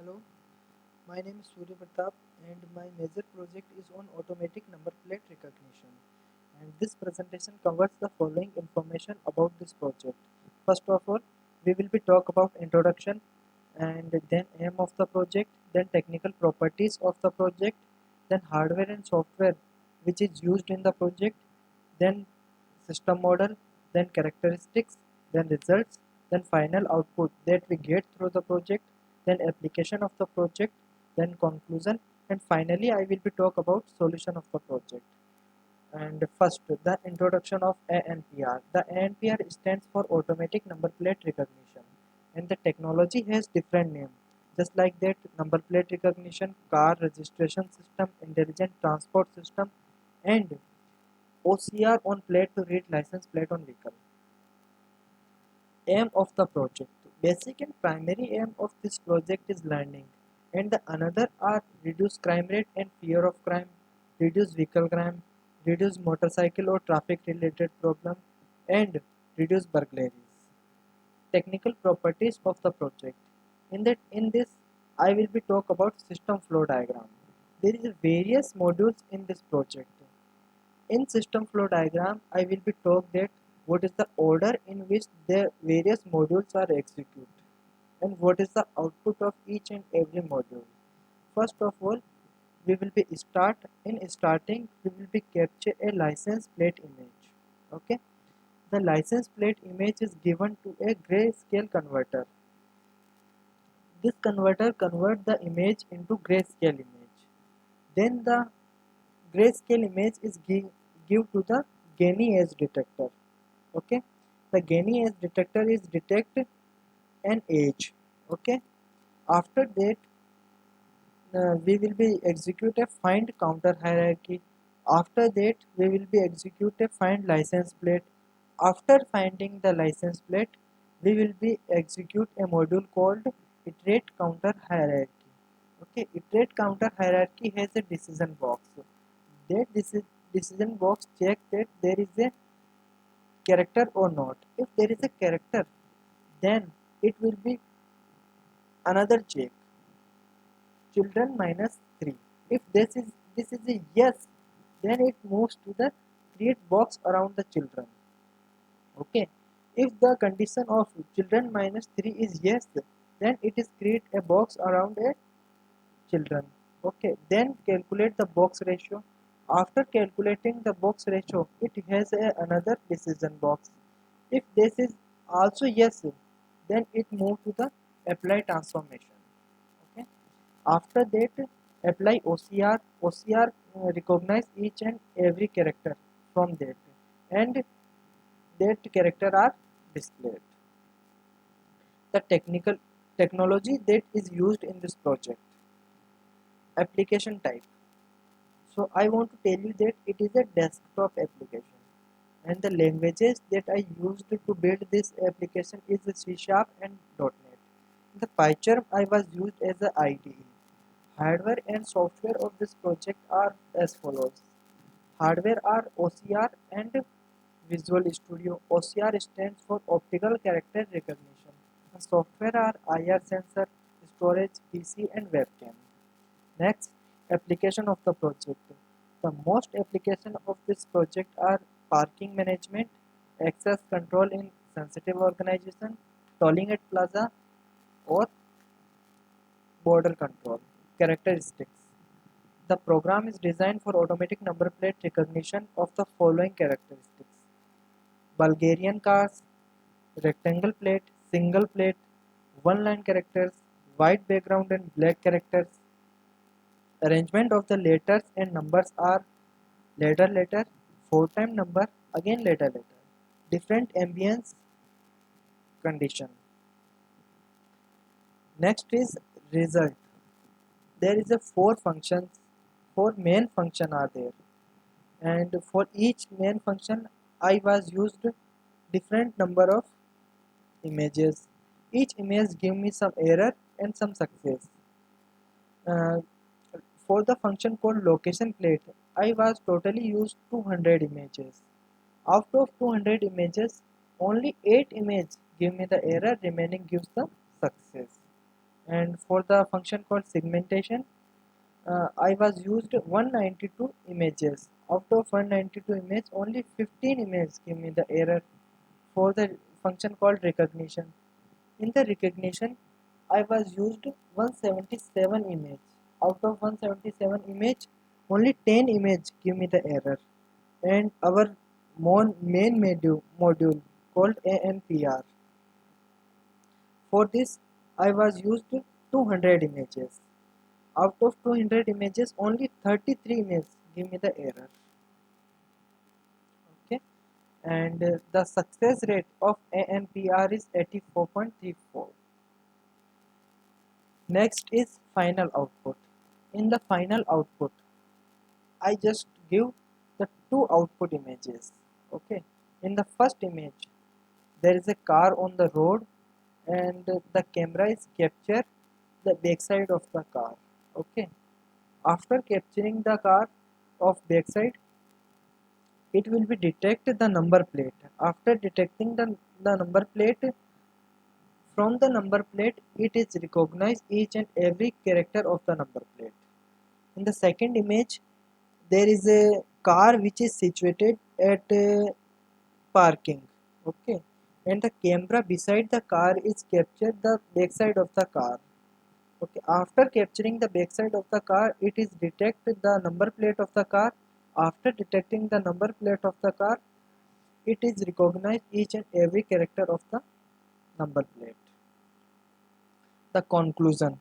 Hello, my name is Surya Pratap and my major project is on automatic number plate recognition. And this presentation covers the following information about this project. First of all, we will be talk about introduction and then aim of the project, then technical properties of the project, then hardware and software which is used in the project, then system model, then characteristics, then results, then final output that we get through the project, then application of the project, then conclusion, and finally I will be talk about solution of the project. And first, the introduction of ANPR. The ANPR stands for Automatic Number Plate Recognition, and the technology has different name. Just like that, number plate recognition, car registration system, intelligent transport system, and OCR on plate to read license plate on vehicle. Aim of the project. Basic and primary aim of this project is learning, and the another are reduce crime rate and fear of crime, reduce vehicle crime, reduce motorcycle or traffic related problem, and reduce burglaries. Technical properties of the project. In this I will be talk about system flow diagram. There is various modules in this project. In system flow diagram, I will be talk that what is the order in which the various modules are executed and what is the output of each and every module. First of all, we will be starting we will be capture a license plate image. Okay, the license plate image is given to a grayscale converter. This converter convert the image into grayscale image. Then the grayscale image is give to the Gainy edge detector. Okay, the Gainy edge detector is detect an edge. Okay, after that we will be execute a find counter hierarchy. After that we will be execute a find license plate. After finding the license plate, we will be execute a module called iterate counter hierarchy. Okay, iterate counter hierarchy has a decision box. That decision box check that there is a character or not. If there is a character, then it will be another check, children minus 3. If this is a yes, then it moves to the create box around the children. Okay, if the condition of children minus 3 is yes, then it is create a box around a children. Okay, then calculate the box ratio. After calculating the box ratio, it has another decision box. If this is also yes, then it move to the apply transformation. Okay, after that apply OCR. OCR recognize each and every character from that, and that character are displayed. The technology that is used in this project. Application type. So I want to tell you that it is a desktop application, and the languages that I used to build this application is C Sharp and .NET. The PyCharm I was used as a IDE. Hardware and software of this project are as follows. Hardware are OCR and Visual Studio. OCR stands for Optical Character Recognition. The software are IR sensor, storage, PC and webcam. Next, application of the project. The most application of this project are parking management, access control in sensitive organization, tolling at plaza, or border control. Characteristics. The program is designed for automatic number plate recognition of the following characteristics: Bulgarian cars, rectangle plate, single plate, one line characters, white background and black characters. Arrangement of the letters and numbers are letter letter, four time number, again letter letter. Different ambience condition. Next is result. There is a four functions, four main function are there, and for each main function I was used different number of images. Each image give me some error and some success. Uh, for the function called location plate, I was totally used 200 images. Out of 200 images, only 8 images give me the error, remaining gives the success. And for the function called segmentation, I was used 192 images. Out of 192 images, only 15 images give me the error. For the function called recognition, in the recognition, I was used 177 image. Out of 177 image, only 10 image give me the error. And our main module called ANPR. For this, I was used 200 images. Out of 200 images, only 33 images give me the error. Okay, and the success rate of ANPR is 84.34. Next is final output. In the final output, I just give the two output images. Okay, in the first image, there is a car on the road, and the camera is capture the backside of the car. Okay, after capturing the car of backside, it will be detect the number plate. After detecting the number plate, from the number plate, it is recognize each and every character of the number plate. In the second image, there is a car which is situated at parking. Okay, and the camera beside the car is captured the backside of the car. Okay, after capturing the backside of the car, it is detect the number plate of the car. After detecting the number plate of the car, it is recognize each and every character of the number plate. The conclusion.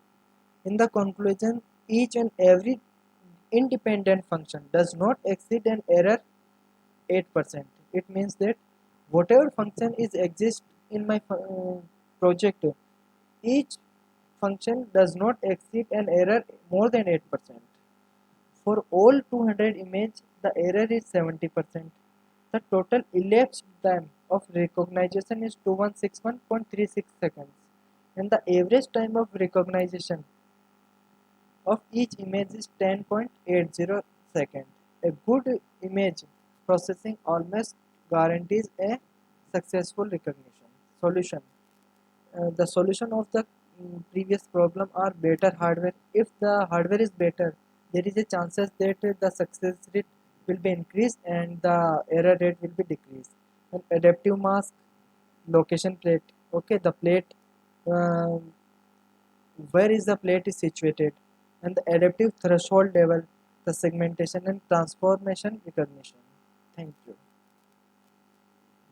In the conclusion, each and every independent function does not exceed an error 8%. It means that whatever function is exist in my project, each function does not exceed an error more than 8%. For all 200 image, the error is 70%. The total elapsed time of recognition is 2161.36 seconds, and the average time of recognition of each image is 10.80 seconds. A good image processing almost guarantees a successful recognition. Solution. The solution of the previous problem are better hardware. If the hardware is better, there is a chances that the success rate will be increased and the error rate will be decreased. And adaptive mask, location plate. Okay, the plate, uh, where is the plate is situated, and the adaptive threshold level, the segmentation and transformation recognition. Thank you.